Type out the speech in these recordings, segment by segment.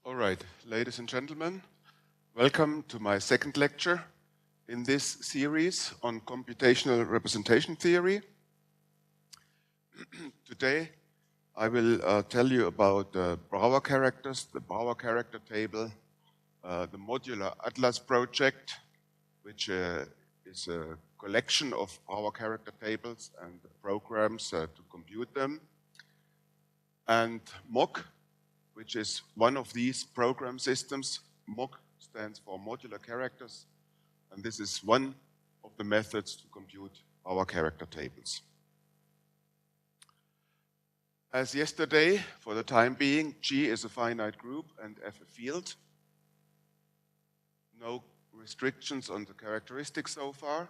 All right, ladies and gentlemen, welcome to my second lecture in this series on computational representation theory. Today, I will tell you about Brauer characters, the Brauer character table, the modular atlas project, which is a collection of Brauer character tables and programs to compute them, and MOC, which is one of these program systems. MOC stands for modular characters, and this is one of the methods to compute our character tables. As yesterday, for the time being, G is a finite group and F a field. No restrictions on the characteristics so far.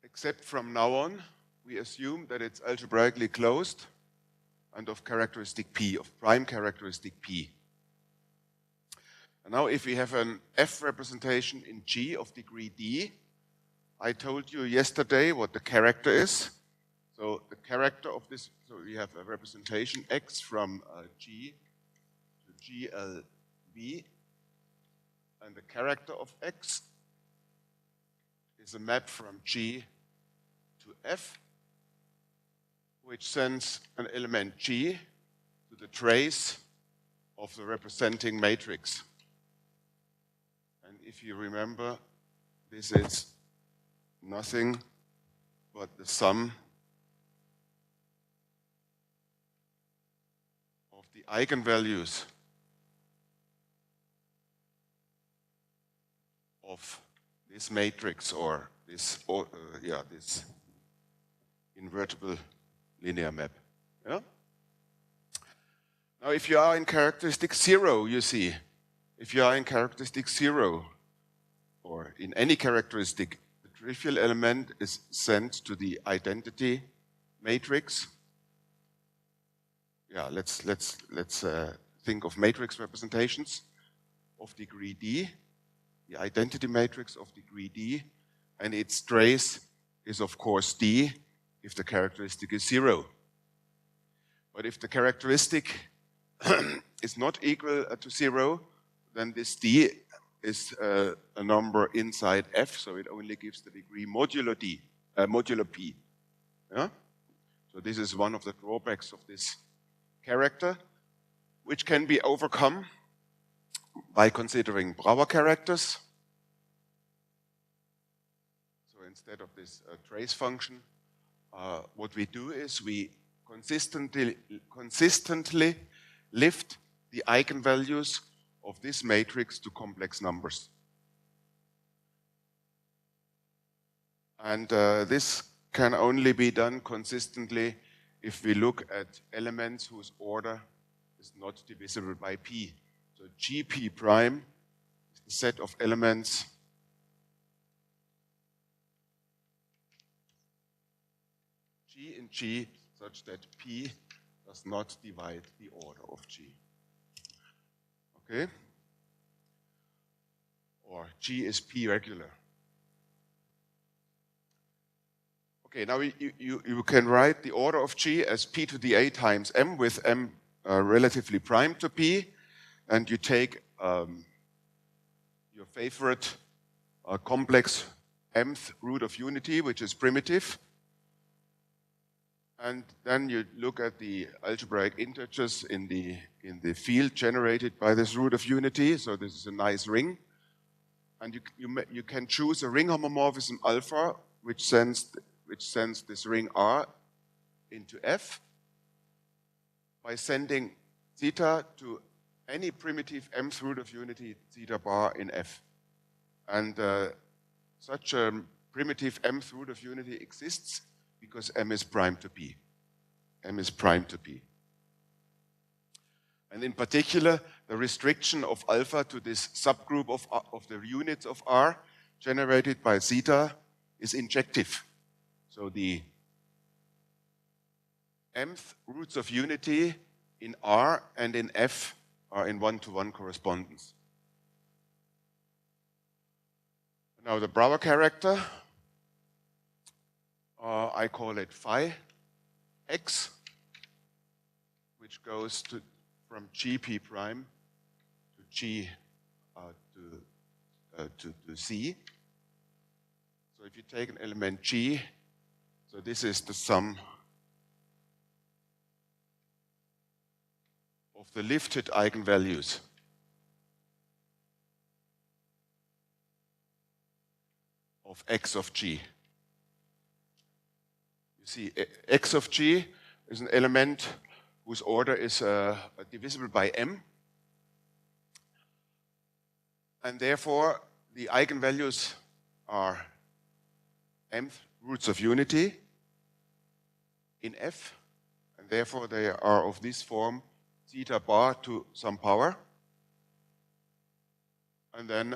Except from now on, we assume that it's algebraically closed and of characteristic P, of prime characteristic P. And now if we have an F representation in G of degree D, I told you yesterday what the character is. So the character of this, so we have a representation X from G to GLV, and the character of X is a map from G to F, which sends an element G to the trace of the representing matrix. And if you remember, this is nothing but the sum of the eigenvalues of this matrix, or this, this invertible linear map. Yeah? Now, if you are in characteristic 0, you see, if you are in characteristic 0, or in any characteristic, the trivial element is sent to the identity matrix. Yeah, let's think of matrix representations of degree D, the identity matrix of degree D, and its trace is of course D if the characteristic is 0. But if the characteristic is not equal to 0, then this D is a number inside F, so it only gives the degree modulo D, modulo P. Yeah? So this is one of the drawbacks of this character, which can be overcome by considering Brauer characters. So instead of this trace function, what we do is we consistently lift the eigenvalues of this matrix to complex numbers. And this can only be done consistently if we look at elements whose order is not divisible by P. So GP prime is the set of elements G in G such that P does not divide the order of G. Okay? Or G is P regular. Okay, now you can write the order of G as P to the A times M, with M relatively prime to P, and you take your favorite complex mth root of unity, which is primitive. And then you look at the algebraic integers in the field generated by this root of unity. So this is a nice ring. And you can choose a ring homomorphism alpha, which sends this ring R into F by sending theta to any primitive mth root of unity theta bar in F. And such a primitive mth root of unity exists because M is prime to P. M is prime to P. And in particular, the restriction of alpha to this subgroup of the units of R generated by zeta is injective. So the mth roots of unity in R and in F are in one-to-one correspondence. Now the Brauer character, I call it phi x, which goes from GP prime to G to C. So if you take an element G, so this is the sum of the lifted eigenvalues of x of G. You see, x of G is an element whose order is divisible by m. And therefore, the eigenvalues are mth roots of unity in F. And therefore, they are of this form, theta bar to some power. And then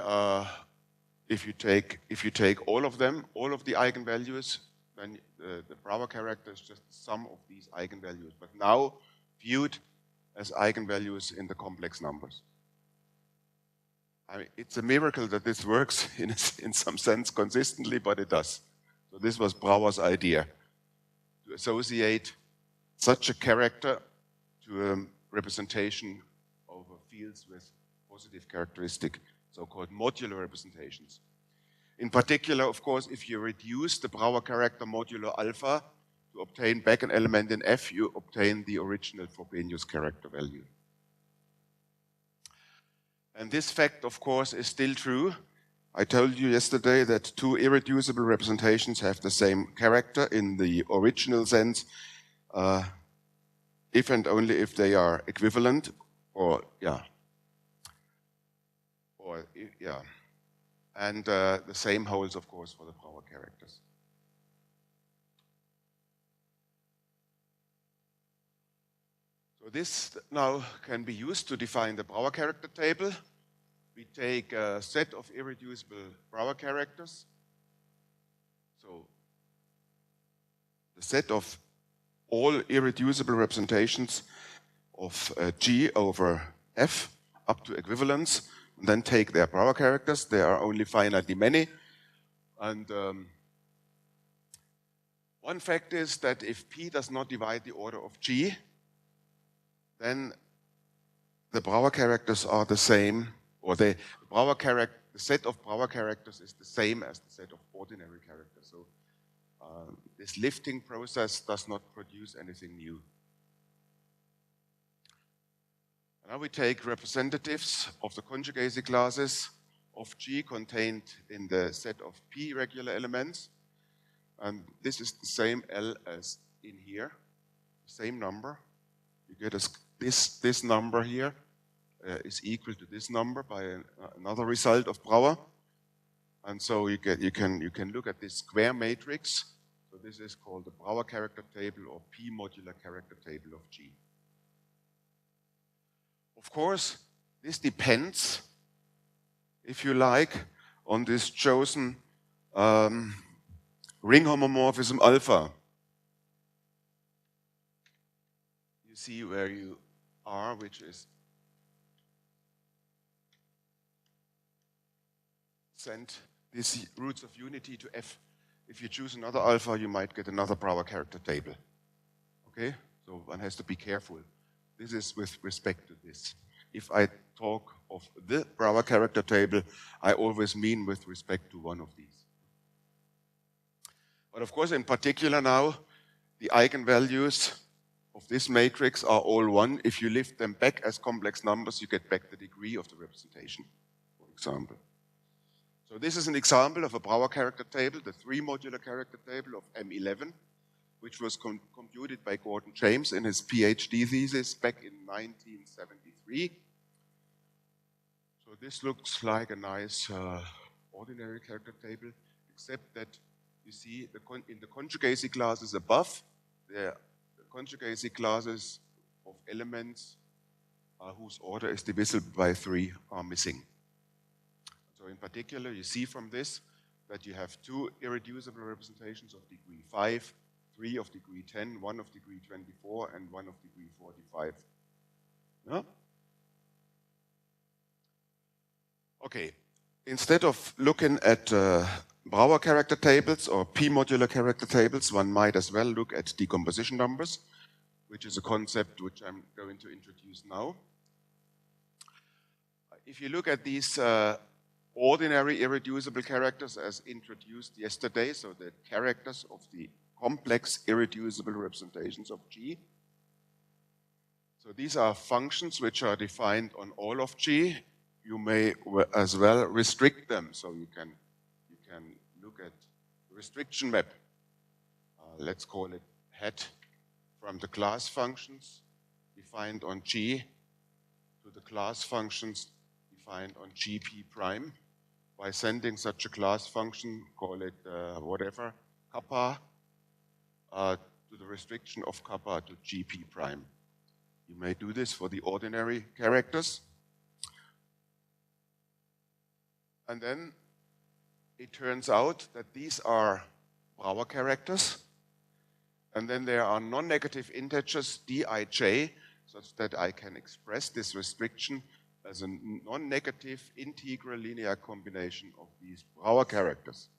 if you take all of them, all of the eigenvalues, then the Brauer character is just the sum of these eigenvalues, but now viewed as eigenvalues in the complex numbers. I mean, it's a miracle that this works in some sense consistently, but it does. So this was Brauer's idea, to associate such a character to a representation over fields with positive characteristic, so-called modular representations. In particular, of course, if you reduce the Brauer character modulo alpha to obtain back an element in F, you obtain the original Frobenius character value. And this fact, of course, is still true. I told you yesterday that two irreducible representations have the same character in the original sense, if and only if they are equivalent, And the same holds, of course, for the Brauer characters. So this now can be used to define the Brauer character table. We take a set of irreducible Brauer characters. So the set of all irreducible representations of G over F up to equivalence, and then take their Brauer characters. There are only finitely many. And one fact is that if P does not divide the order of G, then the Brauer characters are the same, or the set of Brauer characters is the same as the set of ordinary characters. So this lifting process does not produce anything new. Now we take representatives of the conjugacy classes of G contained in the set of P regular elements. And this is the same L as in here, same number. You get this number here is equal to this number by another result of Brauer. And so you can look at this square matrix. So this is called the Brauer character table or P modular character table of G. Of course, this depends, if you like, on this chosen ring homomorphism alpha. You see where you are, which is send these roots of unity to F. If you choose another alpha, you might get another Brauer character table. Okay? So one has to be careful. This is with respect to this. If I talk of the Brauer character table, I always mean with respect to one of these. But of course, in particular now, the eigenvalues of this matrix are all 1. If you lift them back as complex numbers, you get back the degree of the representation, for example. So this is an example of a Brauer character table, the 3 modular character table of M11, which was computed by Gordon James in his PhD thesis back in 1973. So this looks like a nice ordinary character table, except that you see in the conjugacy classes above, the conjugacy classes of elements whose order is divisible by 3 are missing. So in particular, you see from this that you have 2 irreducible representations of degree 5, 3 of degree 10, 1 of degree 24, and 1 of degree 45. Yeah? Okay, instead of looking at Brauer character tables or P modular character tables, one might as well look at decomposition numbers, which is a concept which I'm going to introduce now. If you look at these ordinary irreducible characters as introduced yesterday, so the characters of the complex irreducible representations of G. So these are functions which are defined on all of G. You may as well restrict them, so you can look at the restriction map. Let's call it het from the class functions defined on G to the class functions defined on GP prime by sending such a class function, call it whatever, kappa, to the restriction of kappa to GP prime. You may do this for the ordinary characters. And then it turns out that these are Brauer characters. And then there are non-negative integers dij, such that I can express this restriction as a non-negative integral linear combination of these Brauer characters.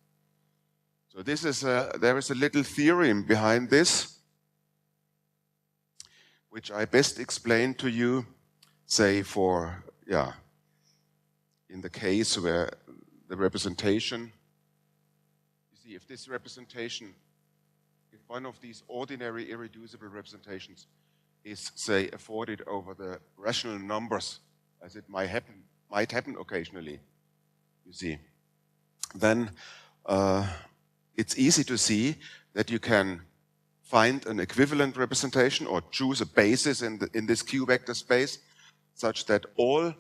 So this is there is a little theorem behind this, which I best explain to you, say for, in the case where the representation, you see, if this representation, if one of these ordinary irreducible representations is, say, afforded over the rational numbers, as it might happen occasionally, you see, then it's easy to see that you can find an equivalent representation or choose a basis in this Q vector space such that all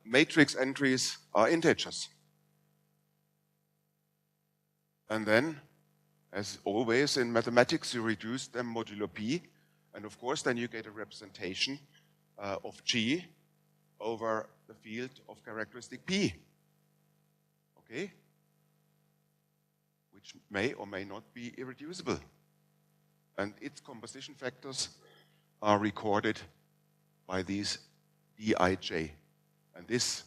matrix entries are integers. And then, as always in mathematics, you reduce them modulo p, and of course then you get a representation of G over the field of characteristic P, okay? Which may or may not be irreducible. And its composition factors are recorded by these dij. And this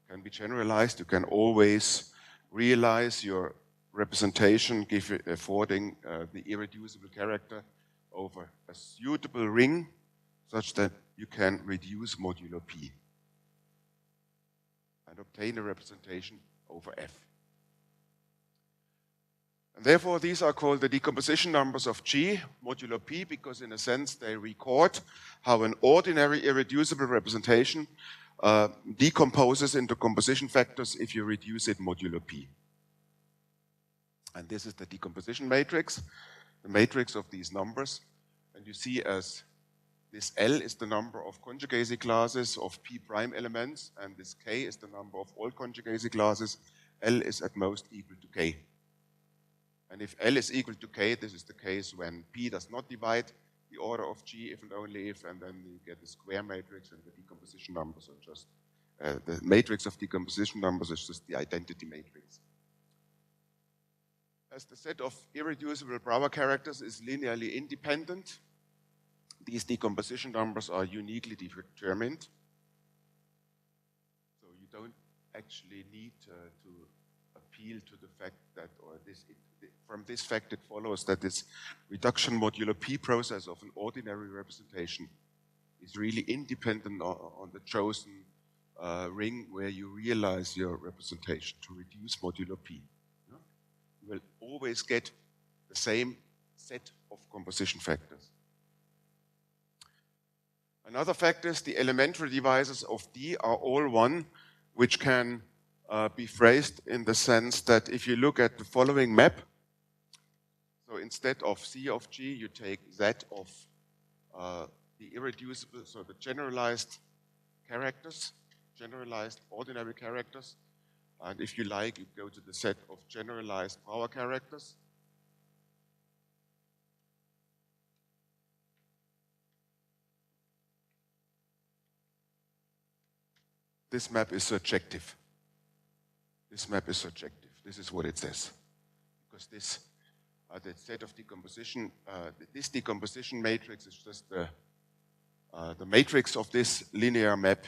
can be generalized. You can always realize your representation affording the irreducible character over a suitable ring such that you can reduce modulo P and obtain a representation over F. And therefore, these are called the decomposition numbers of G modulo P, because in a sense they record how an ordinary irreducible representation decomposes into composition factors if you reduce it modulo P. And this is the decomposition matrix, the matrix of these numbers. And you see as this L is the number of conjugacy classes of P prime elements, and this K is the number of all conjugacy classes. L is at most equal to K. And if L is equal to K, this is the case when P does not divide the order of G if and only if, and then you get the square matrix, and the decomposition numbers are just, the matrix of decomposition numbers is just the identity matrix. As the set of irreducible Brauer characters is linearly independent, these decomposition numbers are uniquely determined. So you don't actually need to appeal to the fact that, from this fact it follows that this reduction modulo P process of an ordinary representation is really independent on the chosen ring where you realize your representation to reduce modulo P. You will always get the same set of composition factors. Another fact is the elementary divisors of D are all one, which can be phrased in the sense that if you look at the following map, so instead of C of G, you take Z of the irreducible, so the generalized characters, generalized ordinary characters, and if you like, you go to the set of generalized Brauer characters. This map is surjective. This map is surjective. This is what it says. Because this, the set of decomposition, this decomposition matrix is just the matrix of this linear map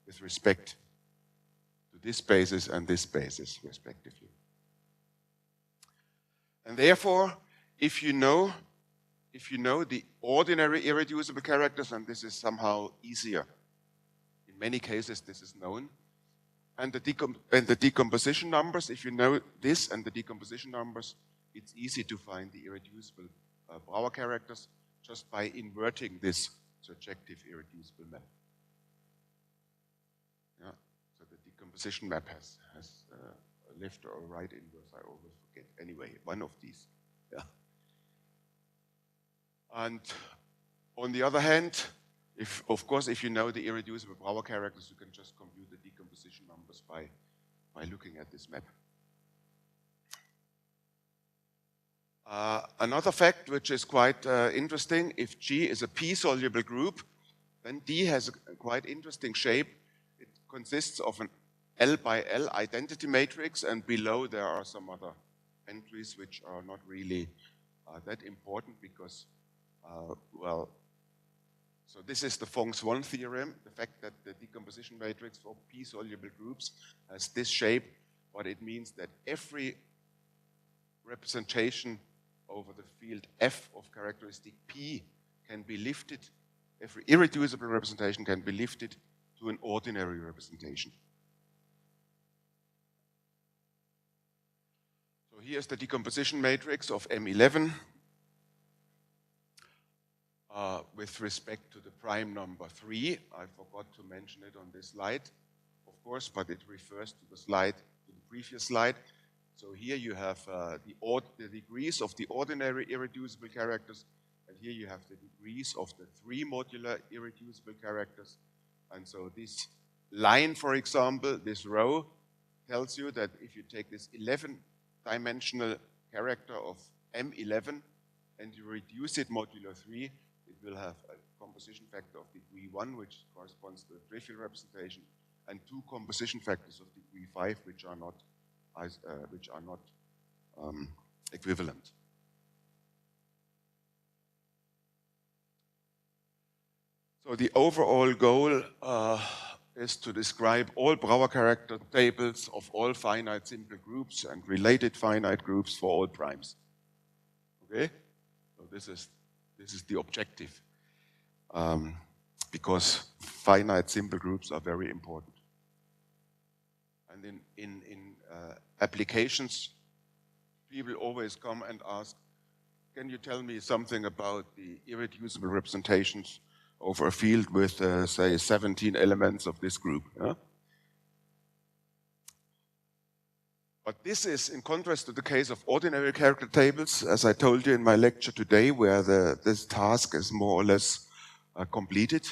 with respect to this basis and this basis, respectively. And therefore, if you know if you know the ordinary irreducible characters, and this is somehow easier. In many cases, this is known. And the decomposition numbers, if you know this and the decomposition numbers, it's easy to find the irreducible Brauer characters just by inverting this surjective irreducible map. Yeah. So the decomposition map has a left or a right inverse. I always forget. Anyway, one of these. Yeah. And on the other hand, of course, if you know the irreducible Brauer characters, you can just compute the decomposition numbers by looking at this map. Another fact which is quite interesting, if G is a p-soluble group, then D has a quite interesting shape. It consists of an L by L identity matrix, and below there are some other entries which are not really that important because, well, so this is the Fong's-Won theorem, the fact that the decomposition matrix for p-soluble groups has this shape, but it means that every representation over the field F of characteristic P can be lifted, every irreducible representation can be lifted to an ordinary representation. So here's the decomposition matrix of M11 with respect to the prime number 3. I forgot to mention it on this slide, of course, but it refers to the slide, to the previous slide. So here you have the degrees of the ordinary irreducible characters, and here you have the degrees of the 3 modular irreducible characters. And so this line, for example, this row, tells you that if you take this 11-dimensional character of M11 and you reduce it modulo 3, it will have a composition factor of degree 1, which corresponds to a trivial representation, and 2 composition factors of degree 5, which are not equivalent. So the overall goal is to describe all Brauer character tables of all finite simple groups and related finite groups for all primes. Okay? So this is the objective, because finite simple groups are very important. And in applications, people always come and ask, can you tell me something about the irreducible representations over a field with, say, 17 elements of this group? Yeah? But this is in contrast to the case of ordinary character tables, as I told you in my lecture today, where this task is more or less completed.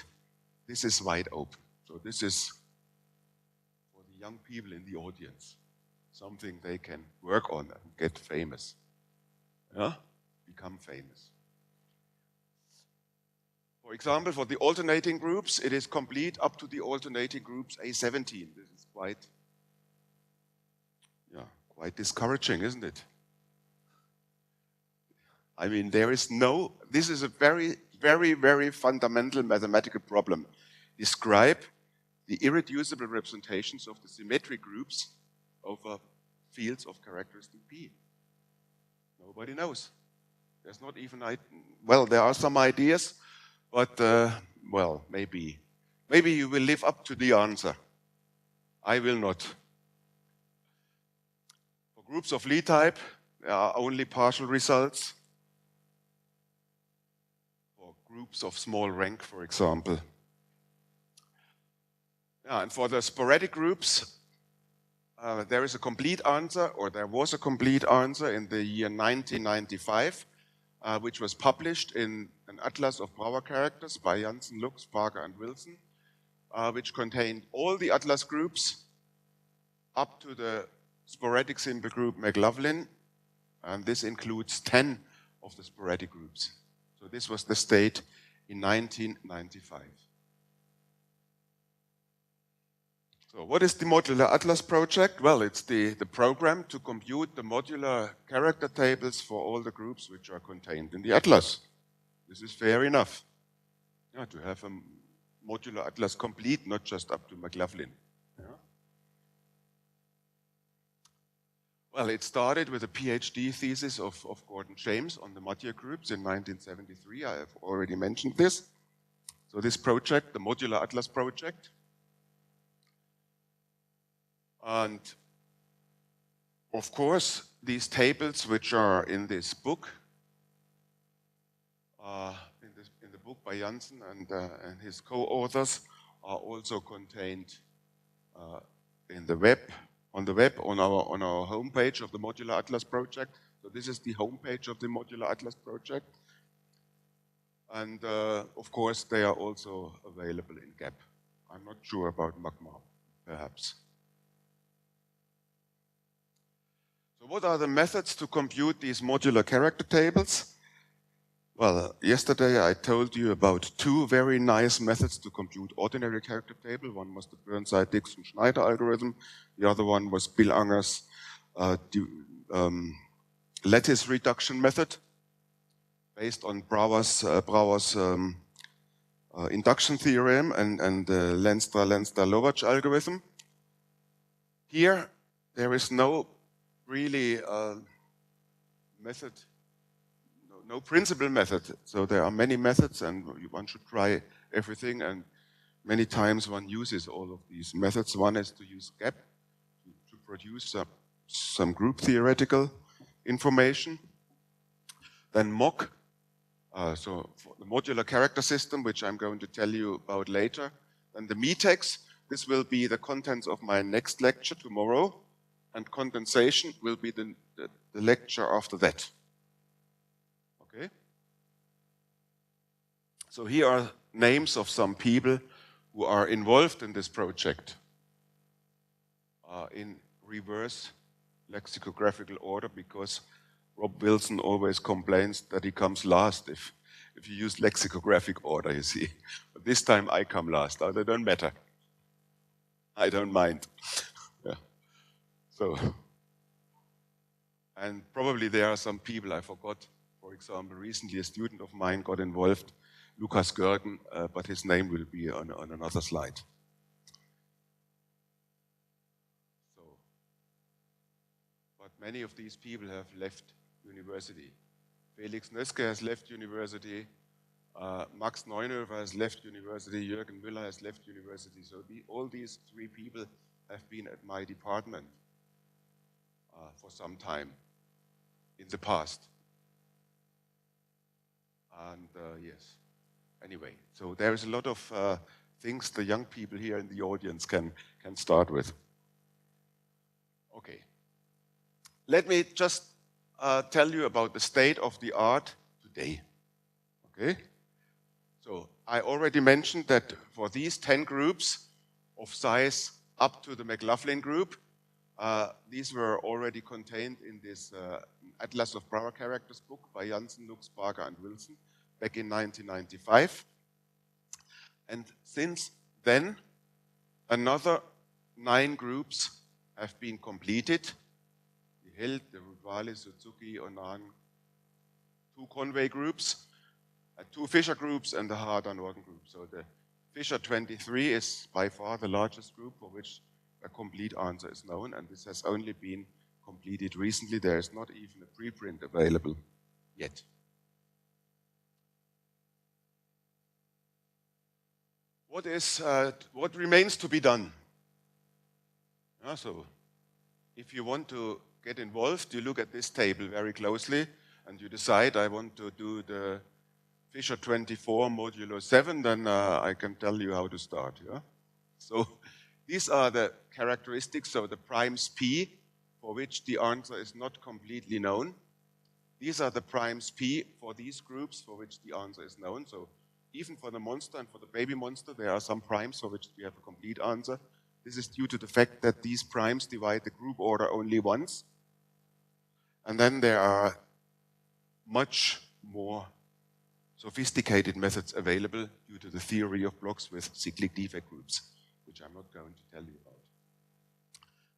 This is wide open. So this is for the young people in the audience, something they can work on and get famous. Yeah? Become famous. For example, for the alternating groups, it is complete up to the alternating groups A17. This is quite discouraging, isn't it? I mean, this is a very, very, very fundamental mathematical problem. Describe the irreducible representations of the symmetric groups over fields of characteristic P. Nobody knows. There's not even, well, there are some ideas, but, well, maybe you will live up to the answer. I will not. For groups of Lie type, there are only partial results. For groups of small rank, for example. Yeah, and for the sporadic groups, there is a complete answer, or there was a complete answer in the year 1995, which was published in an atlas of Brauer characters by Janssen, Lux, Parker, and Wilson, which contained all the atlas groups up to the sporadic simple group McLaughlin, and this includes 10 of the sporadic groups. So this was the state in 1995. So what is the modular atlas project? Well, it's the program to compute the modular character tables for all the groups which are contained in the atlas. This is fair enough. Yeah, to have a modular atlas complete, not just up to McLaughlin. Yeah. Well, it started with a PhD thesis of Gordon James on the modular groups in 1973. I have already mentioned this. So this project, the Modular Atlas project, and of course, these tables which are in this book, in the book by Janssen and his co-authors, are also contained in the web, on our homepage of the Modular Atlas project. So this is the homepage of the Modular Atlas project. And of course, they are also available in GAP. I'm not sure about Magma, perhaps. So what are the methods to compute these modular character tables? Well, yesterday I told you about two very nice methods to compute ordinary character table. One was the Burnside-Dixon-Schneider algorithm. The other one was Bill Unger's lattice reduction method based on Brauer's induction theorem and the Lenstra-Lovács algorithm. Here, there is no really method, no principal method. So there are many methods and one should try everything, and many times one uses all of these methods. One is to use GAP to produce some group theoretical information. Then MOC, so for the modular character system, which I'm going to tell you about later. Then the METEX, this will be the contents of my next lecture tomorrow, and condensation will be the lecture after that. Okay? So here are names of some people who are involved in this project in reverse lexicographical order, because Rob Wilson always complains that he comes last if you use lexicographic order, you see. But this time I come last. They don't matter. I don't mind. Yeah. So, and probably there are some people I forgot. For example, recently a student of mine got involved, Lukas Gerhard, but his name will be on another slide. So, but many of these people have left university. Felix Nöske has left university, Max Neunhofer has left university, Jürgen Müller has left university. So all these three people have been at my department for some time in the past. And yes, anyway, so there is a lot of things the young people here in the audience can start with. Okay, let me just tell you about the state of the art today. Okay, so I already mentioned that for these 10 groups of size up to the McLaughlin group, these were already contained in this Atlas of Brauer Characters book by Janssen, Nux, Parker, and Wilson back in 1995. And since then, another 9 groups have been completed. The Held, the Rudwali, Suzuki, Onan, 2 Conway groups, 2 Fisher groups, and the Harder Norton group. So the Fisher 23 is by far the largest group for which a complete answer is known, and this has only been completed recently. There is not even a preprint available yet. What remains to be done? So if you want to get involved, you look at this table very closely and you decide, I want to do the Fisher 24 modulo 7, then I can tell you how to start. Yeah? So these are the characteristics of the primes P for which the answer is not completely known. These are the primes P for these groups for which the answer is known. So even for the monster and for the baby monster, there are some primes for which we have a complete answer. This is due to the fact that these primes divide the group order only once. And then there are much more sophisticated methods available due to the theory of blocks with cyclic defect groups, which I'm not going to tell you about.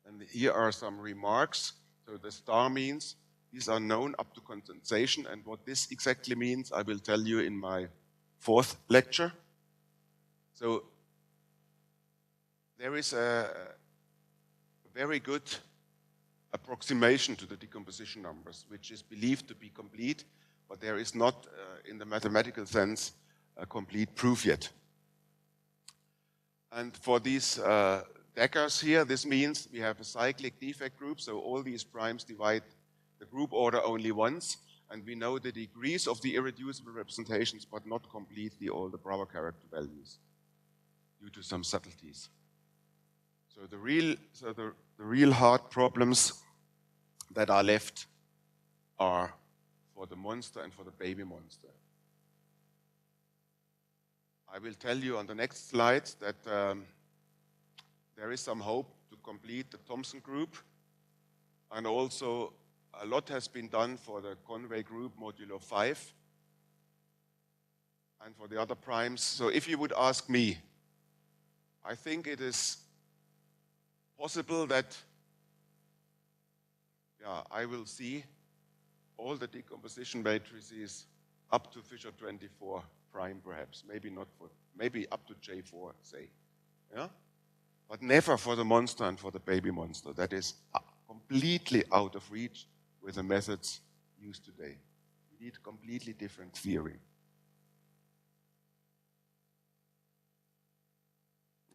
And here are some remarks. So the star means these are known up to condensation, and what this exactly means I will tell you in my 4th lecture. So there is a very good approximation to the decomposition numbers, which is believed to be complete, but there is not, in the mathematical sense, a complete proof yet. And for these deckers here, this means we have a cyclic defect group, so all these primes divide the group order only once, and we know the degrees of the irreducible representations, but not completely all the Brauer character values due to some subtleties. So the real hard problems that are left are for the monster and for the baby monster. I will tell you on the next slide that there is some hope to complete the Thomson group, and also a lot has been done for the Conway group modulo 5 and for the other primes. So if you would ask me, I think it is possible that I will see all the decomposition matrices up to Fisher 24 prime perhaps, maybe not for, maybe up to J4 say, but never for the monster and for the baby monster. That is completely out of reach with the methods used today. We need completely different theory.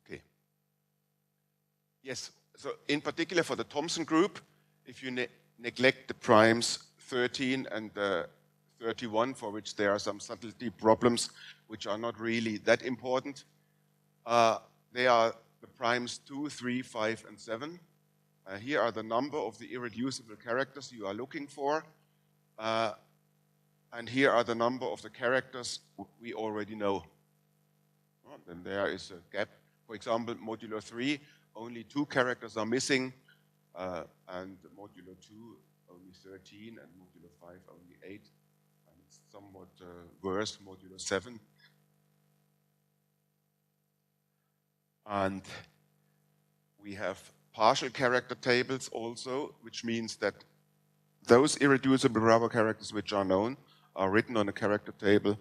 Okay. Yes, so in particular for the Thomson group, if you neglect the primes 13 and 31, for which there are some subtlety problems which are not really that important, they are the primes 2, 3, 5, and 7. Here are the number of the irreducible characters you are looking for, and here are the number of the characters we already know. Then there is a gap. For example, modulo 3, only 2 characters are missing, and modulo 2, only 13, and modulo 5, only 8. And it's somewhat worse, modulo 7. And we have partial character tables also, which means that those irreducible Brauer characters which are known are written on a character table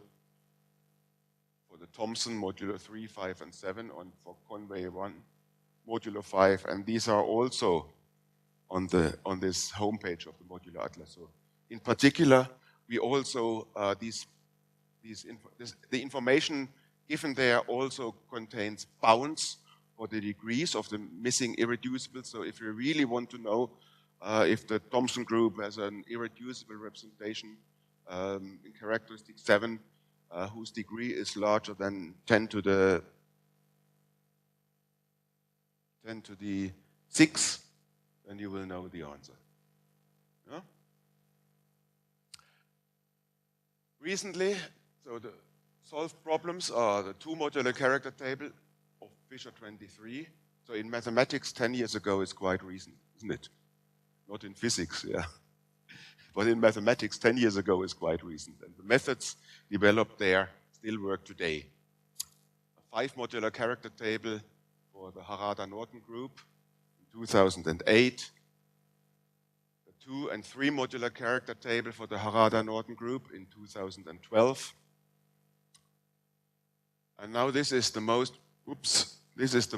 for the Thomson modulo 3, 5, and 7, and for Conway 1, modulo 5, and these are also on this homepage of the modular atlas. So in particular, we also the information given there also contains bounds for the degrees of the missing irreducible. So if you really want to know if the Thomson group has an irreducible representation in characteristic 7, whose degree is larger than 10 to the 6, then you will know the answer. Yeah? Recently, so the solved problems are the 2 modular character table of Fisher 23. So in mathematics, 10 years ago is quite recent, isn't it? Not in physics, yeah. But in mathematics, 10 years ago is quite recent. And the methods developed there still work today. A 5 modular character table for the Harada-Norton group in 2008. The 2 and 3 modular character table for the Harada-Norton group in 2012. And now this is the most, this is the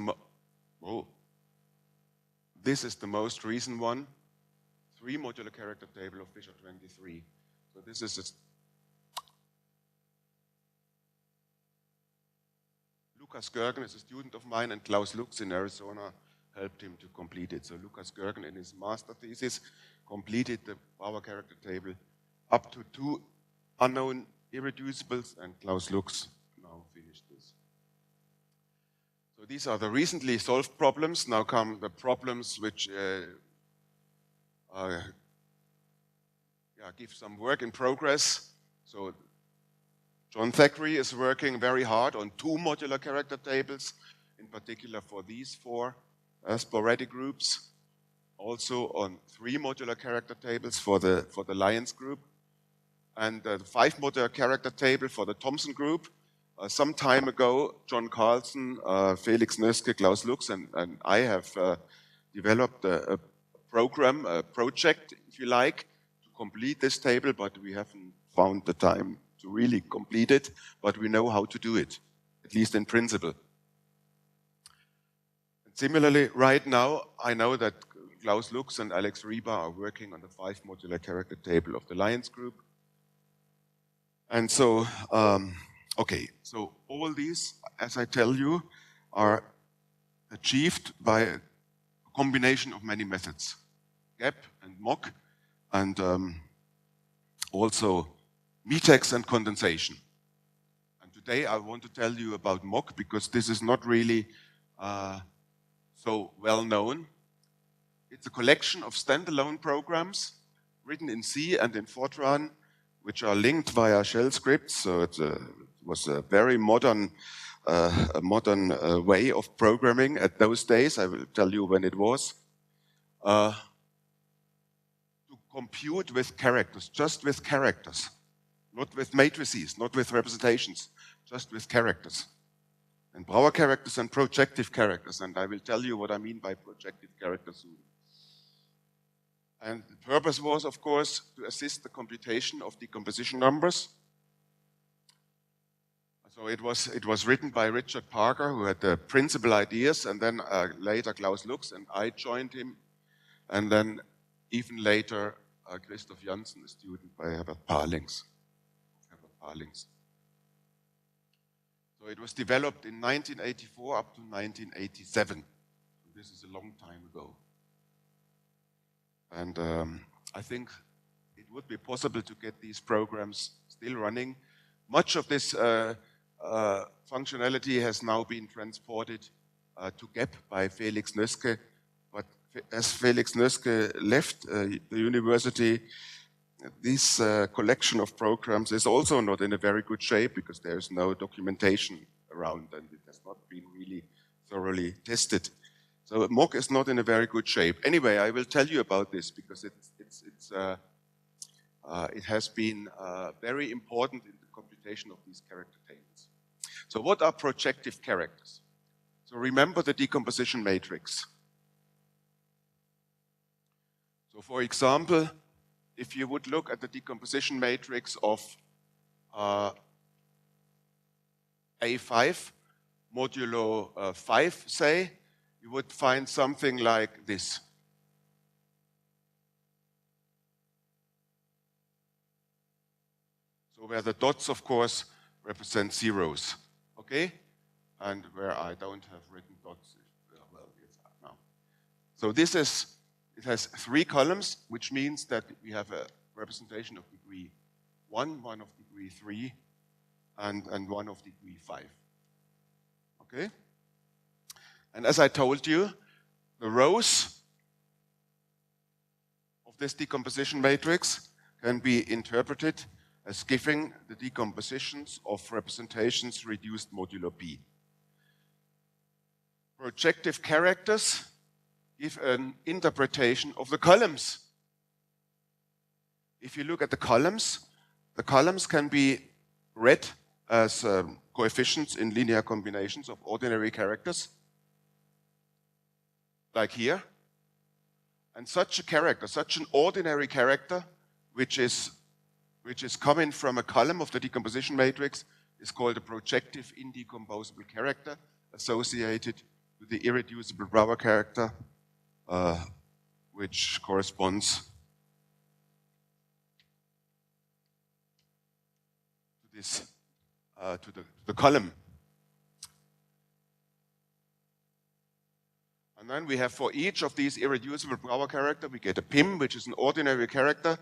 most recent one. 3 modular character table of Fisher 23. So this is Lukas Gergen is a student of mine, and Klaus Lux in Arizona helped him to complete it. So Lukas Gergen in his master thesis completed the Brauer character table up to 2 unknown irreducibles, and Klaus Lux now finished this. So these are the recently solved problems. Now come the problems which give some work in progress. So John Thackeray is working very hard on 2 modular character tables, in particular for these 4 sporadic groups. Also on 3 modular character tables for the Lyons group, and the 5 modular character table for the Thomson group. Some time ago, John Carlson, Felix Nöske, Klaus Lux, and I have developed a program, a project, if you like, to complete this table, but we haven't found the time to really complete it, but we know how to do it, at least in principle. And similarly, right now, I know that Klaus Lux and Alex Reba are working on the 5 modular character table of the Lions group. And so, okay, so all these, as I tell you, are achieved by a combination of many methods, gap and mock, and also metex and condensation. And today I want to tell you about mock because this is not really so well known. It's a collection of standalone programs written in C and in Fortran, which are linked via shell scripts. So it was a very modern way of programming at those days. I will tell you when it was. To compute with characters, just with characters, not with matrices, not with representations, just with characters. And Brauer characters and projective characters, and I will tell you what I mean by projective characters soon. And the purpose was, of course, to assist the computation of decomposition numbers. So it was written by Richard Parker, who had the principal ideas, and then later Klaus Lux, and I joined him. And then even later, Christoph Janssen, a student by Herbert Palings. So it was developed in 1984 up to 1987. So this is a long time ago. And I think it would be possible to get these programs still running. Much of this functionality has now been transported to GAP by Felix Nöske, but as Felix Nöske left the university, this collection of programs is also not in a very good shape because there is no documentation around and it has not been really thoroughly tested. So mock is not in a very good shape. Anyway, I will tell you about this because it has been very important in the computation of these character tables. So what are projective characters? So remember the decomposition matrix. So for example, if you would look at the decomposition matrix of A5, modulo 5, say, you would find something like this. So where the dots, of course, represent zeros, okay? And where I don't have written dots, well, yes, now. So this is, it has 3 columns, which means that we have a representation of degree 1, one of degree 3, and one of degree 5, okay? And as I told you, the rows of this decomposition matrix can be interpreted as giving the decompositions of representations reduced modulo P. Projective characters give an interpretation of the columns. If you look at the columns can be read as coefficients in linear combinations of ordinary characters, like here. And such a character, such an ordinary character, which is coming from a column of the decomposition matrix, is called a projective indecomposable character associated with the irreducible Brauer character, which corresponds to this, to the column. And then we have for each of these irreducible Brauer character, we get a PIM, which is an ordinary character,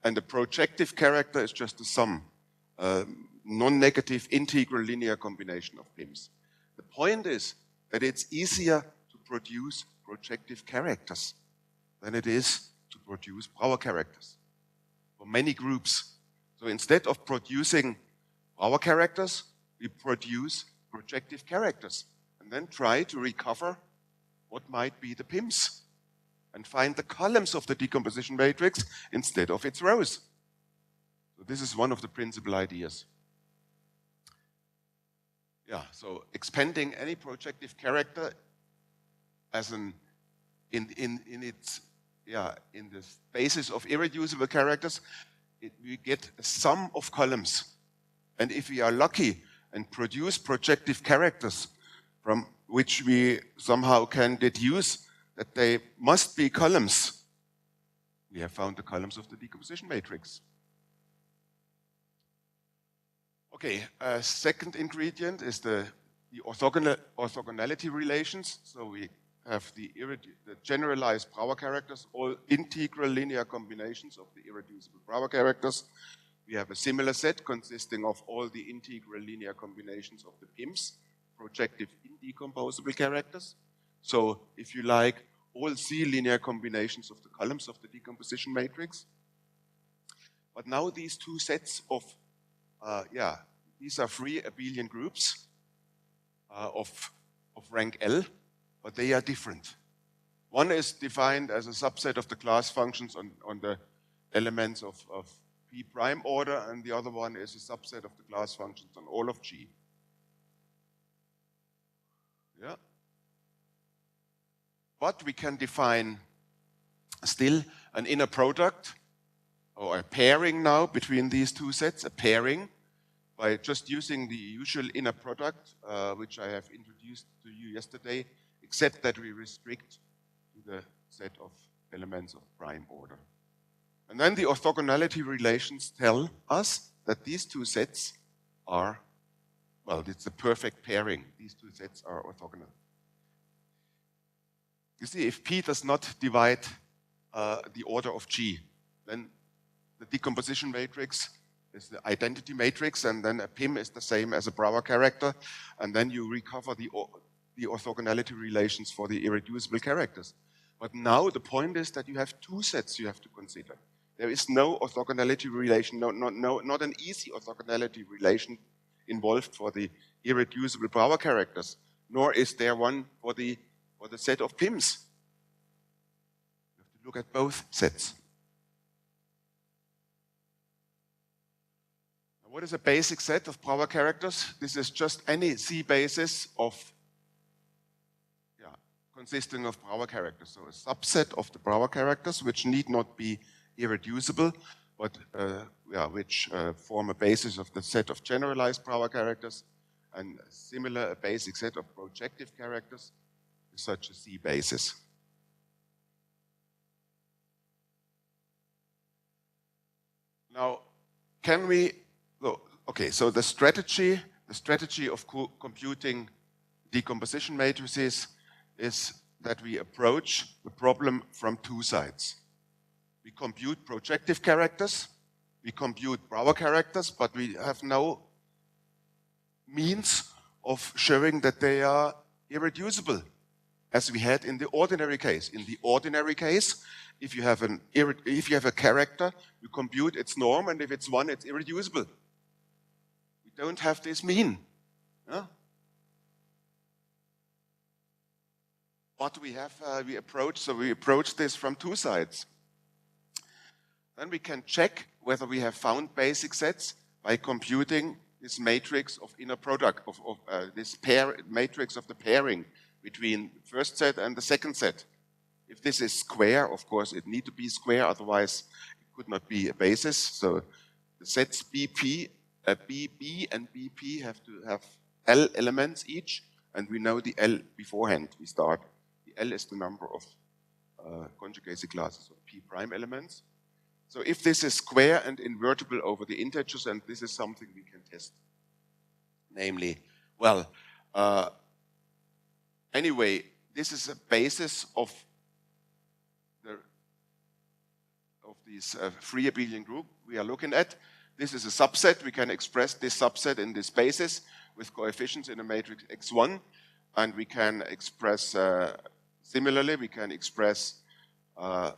and the projective character is just a sum, non-negative integral linear combination of PIMs. The point is that it's easier to produce projective characters than it is to produce Brauer characters for many groups. So instead of producing Brauer characters, we produce projective characters and then try to recover what might be the PIMs and find the columns of the decomposition matrix instead of its rows. So this is one of the principal ideas. Yeah, so expanding any projective character as in the basis of irreducible characters, we get a sum of columns. And if we are lucky and produce projective characters from which we somehow can deduce that they must be columns. We have found the columns of the decomposition matrix. Okay, second ingredient is the orthogonality relations. So we have the generalized Brauer characters, all integral linear combinations of the irreducible Brauer characters. We have a similar set consisting of all the integral linear combinations of the PIMs, projective indecomposable characters. So if you like, all C linear combinations of the columns of the decomposition matrix. But now these two sets of, these are free abelian groups of rank L, but they are different. One is defined as a subset of the class functions on the elements of P prime order, and the other one is a subset of the class functions on all of G. Yeah. But we can define still an inner product or a pairing now between these two sets, a pairing, by just using the usual inner product, which I have introduced to you yesterday, except that we restrict to the set of elements of prime order. And then the orthogonality relations tell us that these two sets are, well, it's a perfect pairing. These two sets are orthogonal. You see, if P does not divide the order of G, then the decomposition matrix is the identity matrix, and then a PIM is the same as a Brauer character, and then you recover the orthogonality relations for the irreducible characters. But now the point is that you have two sets you have to consider. There is no orthogonality relation, not an easy orthogonality relation involved for the irreducible Brauer characters, nor is there one for the set of PIMs. You have to look at both sets. Now, what is a basic set of Brauer characters? This is just any C basis of consisting of Brauer characters. So a subset of the Brauer characters, which need not be irreducible, but which form a basis of the set of generalized Brauer characters, and a similar basic set of projective characters is such a C basis. Now, can we, okay, so the strategy of computing decomposition matrices is that we approach the problem from two sides. We compute projective characters, we compute Brauer characters, but we have no means of showing that they are irreducible, as we had in the ordinary case. In the ordinary case, if you have a character, you compute its norm, and if it's 1, it's irreducible. We don't have this mean. Yeah? But we approach this from two sides. Then we can check whether we have found basic sets by computing this matrix of inner product, of this matrix of the pairing between the first set and the second set. If this is square, of course, it needs to be square, otherwise it could not be a basis. So the sets BB and BP have to have L elements each, and we know the L beforehand. We start. The L is the number of conjugacy classes of P prime elements. So if this is square and invertible over the integers, and this is something we can test. Namely, well, anyway, this is a basis of these free abelian group we are looking at. This is a subset. We can express this subset in this basis with coefficients in a matrix X1, and we can express, similarly, we can express the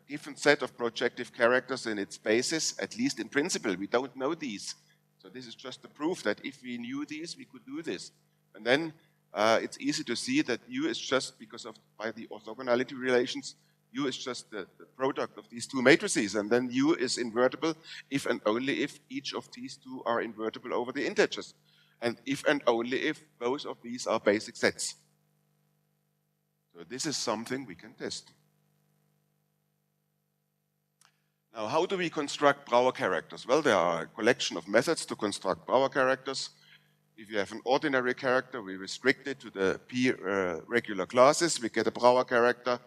given set of projective characters in its basis, at least in principle. We don't know these. So this is just the proof that if we knew these, we could do this. And then it's easy to see that U is just, by the orthogonality relations, U is just the product of these two matrices, and then U is invertible if and only if each of these two are invertible over the integers, and if and only if both of these are basic sets. So this is something we can test. Now, how do we construct Brauer characters? Well, there are a collection of methods to construct Brauer characters. If you have an ordinary character, we restrict it to the P regular classes, we get a Brauer character.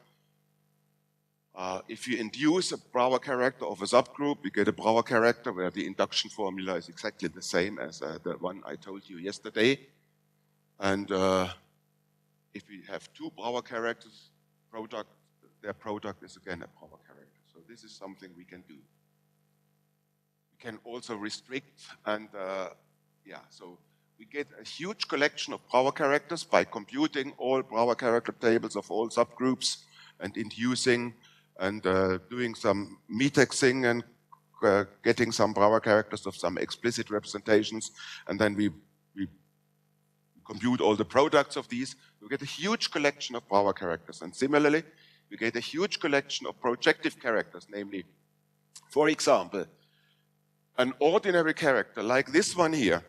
If you induce a Brauer character of a subgroup, we get a Brauer character where the induction formula is exactly the same as the one I told you yesterday. And if we have two Brauer characters, their product is again a Brauer character. So this is something we can do. We can also restrict and so we get a huge collection of Brauer characters by computing all Brauer character tables of all subgroups and inducing and doing some metexing and getting some Brauer characters of some explicit representations, and then we compute all the products of these. We get a huge collection of Brauer characters, and similarly, we get a huge collection of projective characters, namely, for example, an ordinary character like this one here.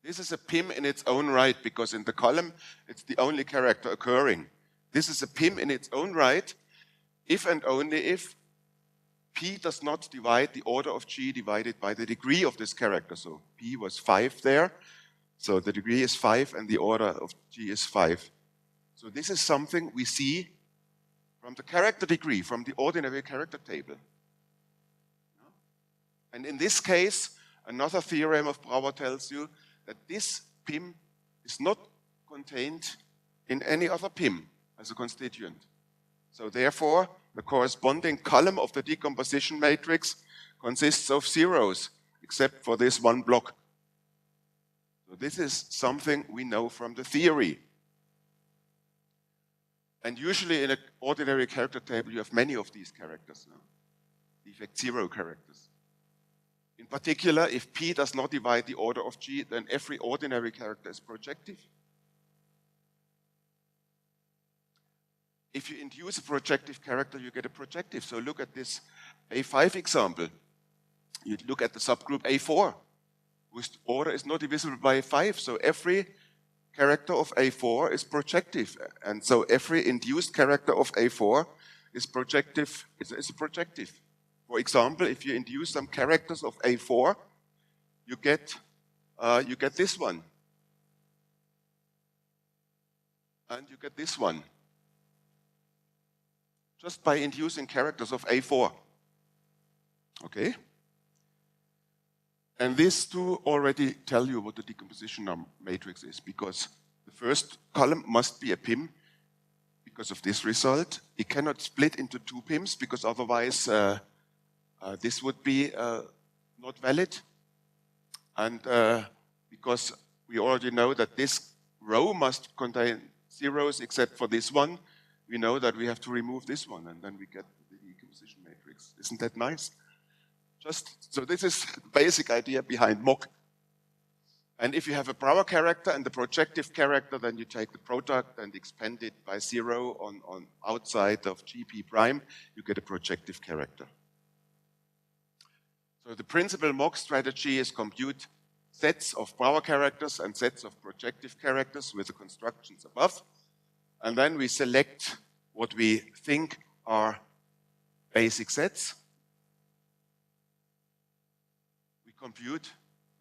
This is a PIM in its own right, because in the column, it's the only character occurring. This is a PIM in its own right, if and only if P does not divide the order of G divided by the degree of this character. So P was 5 there, so the degree is 5 and the order of G is 5. So this is something we see from the character degree, from the ordinary character table. And in this case, another theorem of Brauer tells you that this PIM is not contained in any other PIM as a constituent. So therefore, the corresponding column of the decomposition matrix consists of zeros, except for this one block. So this is something we know from the theory. And usually in an ordinary character table, you have many of these characters, defect 0 characters. In particular, if P does not divide the order of G, then every ordinary character is projective. If you induce a projective character, you get a projective. So look at this A5 example. You look at the subgroup A4, whose order is not divisible by 5. So every character of A4 is projective. And so every induced character of A4 is projective, is a projective. For example, if you induce some characters of A4, you get this one. And you get this one. Just by inducing characters of A4. Okay? And these two already tell you what the decomposition matrix is, because the first column must be a PIM because of this result. It cannot split into two PIMs because otherwise this would be not valid. And because we already know that this row must contain zeros except for this one, we know that we have to remove this one, and then we get the decomposition matrix. Isn't that nice? So this is the basic idea behind MOC. And if you have a Brauer character and the projective character, then you take the product and expand it by 0 on outside of GP prime, you get a projective character. So the principal MOC strategy is compute sets of Brauer characters and sets of projective characters with the constructions above. And then we select what we think are basic sets. We compute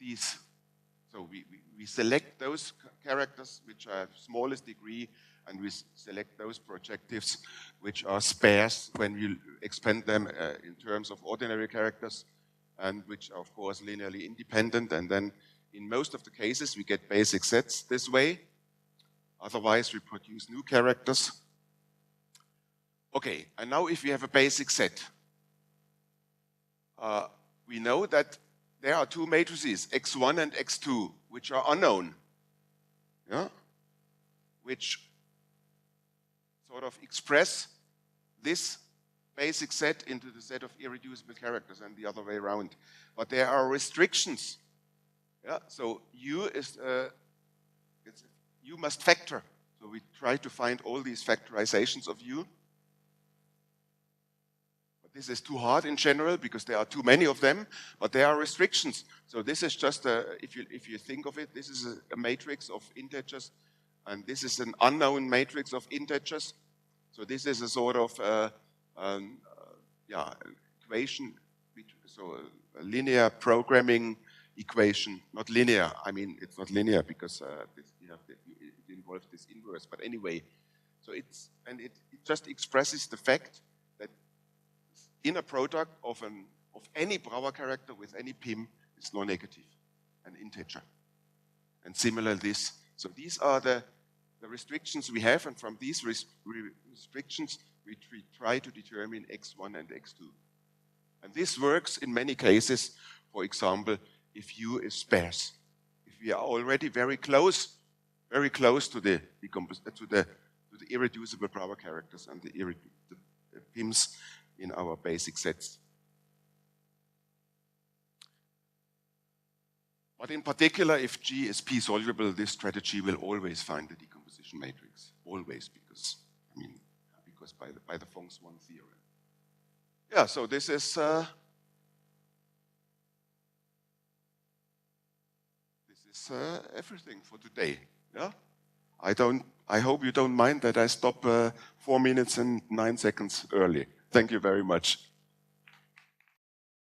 these. So we select those characters which are smallest degree, and we select those projectives which are sparse when you expand them in terms of ordinary characters, and which are, of course, linearly independent. And then in most of the cases, we get basic sets this way. Otherwise, we produce new characters. Okay, and now if we have a basic set, we know that there are two matrices, x1 and x2, which are unknown, which sort of express this basic set into the set of irreducible characters and the other way around. But there are restrictions. So U is U must factor. So we try to find all these factorizations of U. But this is too hard in general because there are too many of them, but there are restrictions. So this is just, if you think of it, this is a matrix of integers, and this is an unknown matrix of integers. So this is a sort of equation so a linear programming equation, not linear. I mean, it's not linear because it involves this inverse. But anyway, so it just expresses the fact that inner product of any Brauer character with any PIM is non-negative, an integer. And similar this. So these are the restrictions we have, and from these restrictions we try to determine x1 and x2. And this works in many cases, for example, if U is sparse. If we are already very close to the irreducible Brauer characters and the PIMs in our basic sets. But in particular, if G is P-soluble, this strategy will always find the decomposition matrix. Always, because by the Fong's one theorem. Yeah, so this is everything for today. Yeah, I hope you don't mind that I stop 4 minutes and 9 seconds early. Thank you very much.